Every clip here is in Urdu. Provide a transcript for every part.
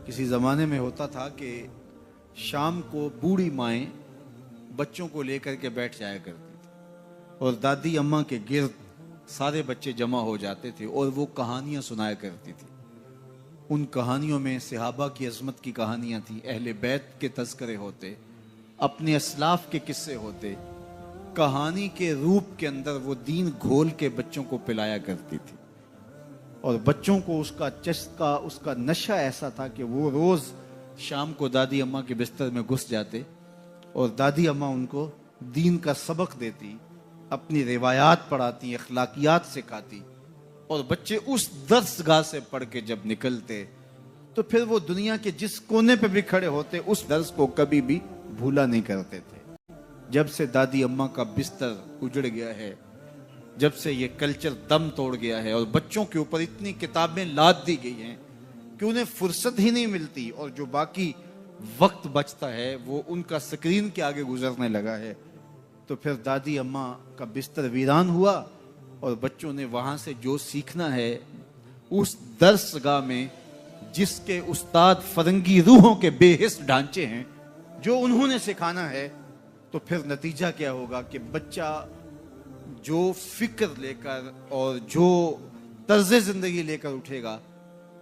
کسی زمانے میں ہوتا تھا کہ شام کو بوڑھی مائیں بچوں کو لے کر کے بیٹھ جایا کرتی تھی اور دادی اماں کے گرد سارے بچے جمع ہو جاتے تھے اور وہ کہانیاں سنایا کرتی تھی۔ ان کہانیوں میں صحابہ کی عظمت کی کہانیاں تھیں، اہل بیت کے تذکرے ہوتے، اپنے اسلاف کے قصے ہوتے، کہانی کے روپ کے اندر وہ دین گھول کے بچوں کو پلایا کرتی تھی اور بچوں کو اس کا چسکا، اس کا نشہ ایسا تھا کہ وہ روز شام کو دادی اماں کے بستر میں گھس جاتے اور دادی اماں ان کو دین کا سبق دیتی، اپنی روایات پڑھاتی، اخلاقیات سکھاتی اور بچے اس درس گاہ سے پڑھ کے جب نکلتے تو پھر وہ دنیا کے جس کونے پہ بھی کھڑے ہوتے اس درس کو کبھی بھی بھولا نہیں کرتے تھے۔ جب سے دادی اماں کا بستر اجڑ گیا ہے، جب سے یہ کلچر دم توڑ گیا ہے اور بچوں کے اوپر اتنی کتابیں لاد دی گئی ہیں کہ انہیں فرصت ہی نہیں ملتی اور جو باقی وقت بچتا ہے وہ ان کا سکرین کے آگے گزرنے لگا ہے، تو پھر دادی اماں کا بستر ویران ہوا اور بچوں نے وہاں سے جو سیکھنا ہے اس درس گاہ میں جس کے استاد فرنگی روحوں کے بے حس ڈھانچے ہیں، جو انہوں نے سکھانا ہے، تو پھر نتیجہ کیا ہوگا کہ بچہ جو فکر لے کر اور جو طرز زندگی لے کر اٹھے گا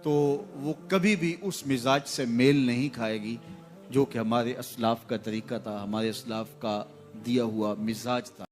تو وہ کبھی بھی اس مزاج سے میل نہیں کھائے گی جو کہ ہمارے اسلاف کا طریقہ تھا، ہمارے اسلاف کا دیا ہوا مزاج تھا۔